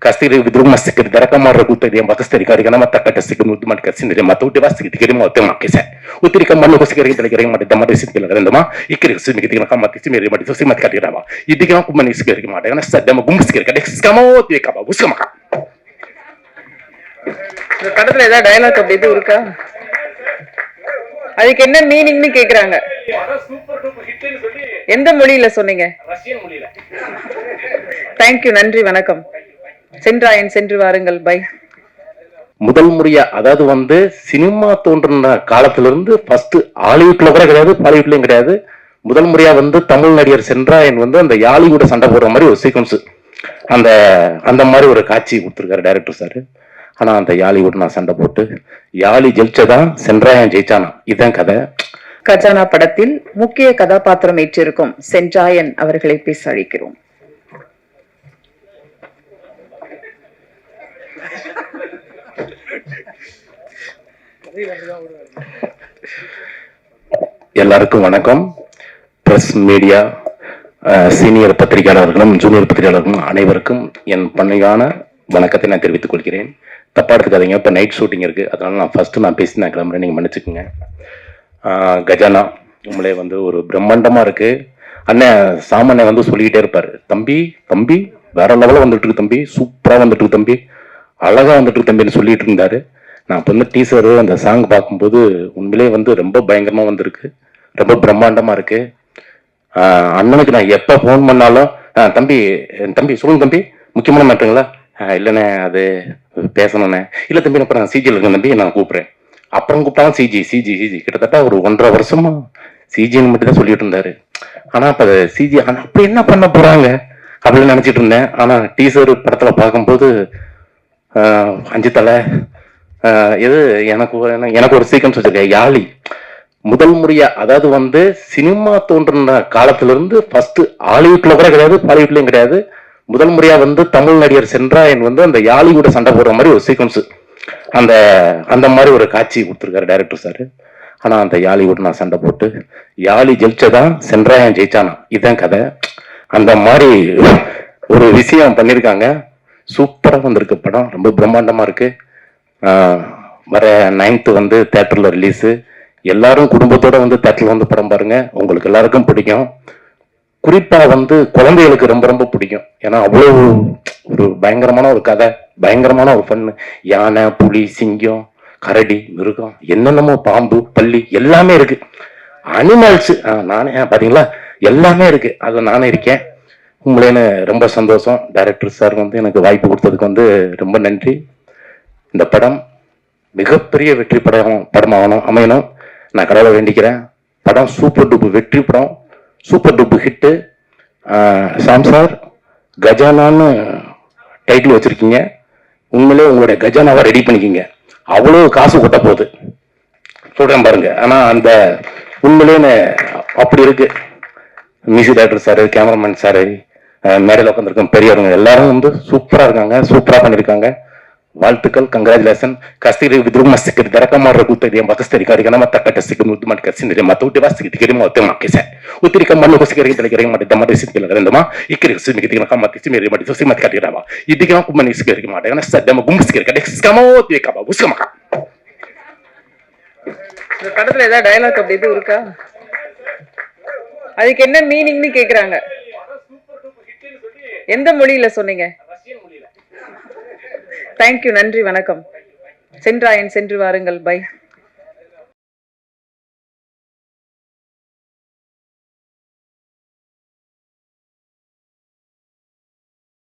Kasih vidru masih kerja kamar ragu tadi yang batas dari kari karena mata kata sih kemudian mata kasih dari mata udah pasti kita mau tema kisah. Utiri kamar lu kasih kari dari mata damai sih bila kalian dama ikir sih kita kamar sih meri mata sih mata kari dama. Ini kita aku manis kari mata karena sadar mau gumus kari kadek kamu tuh kamu bus kamu kak. படத்துல ஏதாவது dialogue அப்படி இது இருக்கா? அதுக்கு என்ன மீனிங்னு கேக்குறாங்க. எந்த மொழியில சொன்னீங்க? ரஷ்யன் மொழியில. தேங்க்யூ, நன்றி, வணக்கம். சென்றாயன் சென்று வாருங்கள். பை. முதல் முறையா அதாவது வந்து சினிமா தோன்றின காலத்துல இருந்து ஃபர்ஸ்ட் ஹாலிவுட்ல கூட கிடையாது, பாலிவுட்லயும் கிடையாது. முதல் முறையா வந்து தமிழ் நடிகர் சென்றாயன் வந்து அந்த யாலிவுட சண்டை போடுற மாதிரி ஒரு சீக்வன்ஸ் அந்த மாதிரி ஒரு காட்சி கொடுத்துருக்காரு டைரக்டர் சார். ஆனா அந்த யாலிவுட் நான் சண்டை போட்டு யாலி ஜெயிச்சதான் சென்றாயன் ஜெயிச்சானா, இதுதான் கதை. கஜானா படத்தில் முக்கிய கதாபாத்திரம் ஏற்றிருக்கும் சென்றாயன் அவர்களை பேச அழைக்கிறோம். எல்லாருக்கும் வணக்கம். பிரஸ் மீடியா சீனியர் பத்திரிகையாளர்களும் ஜூனியர் பத்திரிகையாளர்களும் அனைவருக்கும் என் பணியான வணக்கத்தை நான் தெரிவித்துக் கொள்கிறேன். தப்பா எடுத்துக்காதீங்க, இப்போ நைட் ஷூட்டிங் இருக்கு, அதனால நான் ஃபர்ஸ்ட் நான் பேசி நான் கிளம்புறேன், நீங்க மன்னிச்சுக்கோங்க. கஜானா உங்களே வந்து ஒரு பிரம்மாண்டமா இருக்கு. அண்ணன் சாமானிய வந்து சொல்லிக்கிட்டே இருப்பாரு, தம்பி தம்பி வேற லெவலில் வந்துட்டு இருக்கு தம்பி, சூப்பரா வந்துட்டு இருக்கு தம்பி, அழகா வந்துட்டு இருக்கு தம்பின்னு சொல்லிட்டு இருந்தாரு. நான் இப்போ வந்து டீசரு அந்த சாங் பார்க்கும்போது உண்மையிலே வந்து ரொம்ப பயங்கரமா வந்திருக்கு, ரொம்ப பிரம்மாண்டமா இருக்கு. அண்ணனுக்கு நான் எப்போ ஃபோன் பண்ணாலும் தம்பி தம்பி சொல்லுங்க தம்பி, முக்கியமான மேட்டருங்களா? இல்லைண்ணே அது பேசணுண்ணே. இல்லை தம்பி அப்புறம் நான் சிஜியில் இருக்கேன் தம்பி, நான் கூப்பிட்றேன். அப்புறம் கூப்பிட்டாலும் சிஜி சிஜி சிஜி கிட்டத்தட்ட ஒரு 1.5 வருஷமா சிஜின்னு மட்டும் தான் சொல்லிட்டு இருந்தாரு. ஆனால் இப்போ சிஜி ஆனால் அப்படி என்ன பண்ண போறாங்க அப்படின்னு நினச்சிட்டு இருந்தேன். ஆனால் டீசர் படத்தில் பார்க்கும்போது 5 தலை எது எனக்கு ஒரு சீக்வன்ஸ் வச்சிருக்கேன். யாழி முதல் முறையா அதாவது வந்து சினிமா தோன்றின காலத்துல இருந்து ஃபர்ஸ்ட் ஹாலிவுட்ல கூட கிடையாது, பாலிவுட்லயும் கிடையாது. முதல் முறையா வந்து தமிழ் நடிகர் சென்றாயன் வந்து அந்த யாலிவுட சண்டை போடுற மாதிரி ஒரு சீக்வன்ஸ் அந்த மாதிரி ஒரு காட்சி கொடுத்துருக்காரு டைரக்டர் சார். ஆனா அந்த யாலிவுட் நான் சண்டை போட்டு யாலி ஜெயிச்சதான் சென்றாயன் ஜெயிச்சானா, இதுதான் கதை. அந்த மாதிரி ஒரு விஷயம் பண்ணியிருக்காங்க. சூப்பரா வந்திருக்கு படம், ரொம்ப பிரம்மாண்டமா இருக்கு. வர 9th வந்து தியேட்டர்ல ரிலீஸு. எல்லாரும் குடும்பத்தோட வந்து தேட்டர்ல வந்து படம் பாருங்க, உங்களுக்கு எல்லாருக்கும் பிடிக்கும். குறிப்பா வந்து குழந்தைகளுக்கு ரொம்ப ரொம்ப பிடிக்கும். ஏன்னா அவ்வளவு ஒரு பயங்கரமான ஒரு கதை, பயங்கரமான ஒரு பண்ணு. யானை, புலி, சிங்கம், கரடி, மிருகம், என்னென்னமோ பாம்பு, பல்லி எல்லாமே இருக்கு. அனிமல்ஸ் நானே பாத்தீங்களா எல்லாமே இருக்கு, அது நானே இருக்கேன். உங்களேன்னு ரொம்ப சந்தோஷம். டைரக்டர் சார் வந்து எனக்கு வாய்ப்பு கொடுத்ததுக்கு வந்து ரொம்ப நன்றி. இந்த படம் மிகப்பெரிய வெற்றி படமாகணும் அமையணும் நான் கடவுளை வேண்டிக்கிறேன். படம் சூப்பர் டூப்பு வெற்றி படம், சூப்பர் டூப்பு ஹிட்டு. சாம் சார் கஜானான்னு டைட்டில் வச்சிருக்கீங்க, உண்மையிலே உங்களுடைய கஜானாவை ரெடி பண்ணிக்கிங்க, அவ்வளோ காசு கொட்ட போகுது சொல்றேன் பாருங்க. ஆனா அந்த உண்மையிலே அப்படி இருக்கு. Music director sir, cameraman sir, மேடையில் உட்காந்துருக்க பெரியவங்க எல்லாரும் வந்து சூப்பரா இருக்காங்க, சூப்பரா பண்ணிருக்காங்க. வாழ்த்துக்கள், congratulation. Kasih vidru masih kerja kamar ragu tadi yang batas dari kari karena mata kata sih kemudian mata kasih dari mata udah pasti kita mau tema kisah. Utiri kamar lu kasih kari dari mata damai sih bila kalian dama ikir sih kita kamar sih meri mata sih mata kari dama. Ini kita aku manis kari mata karena sadar mau gumus kari kadek kamu tuh kamu bus kamu kak. இந்த படத்துல ஏதாவது dialogue அப்படி இது இருக்கா? அதுக்கு என்ன மீனிங்னு கேக்குறாங்க. எந்த மொழியில சொன்னீங்க? ரஷ்யன் மொழியில. தேங்க்யூ, நன்றி, வணக்கம். சென்றாயன் சென்று வாருங்கள். பை.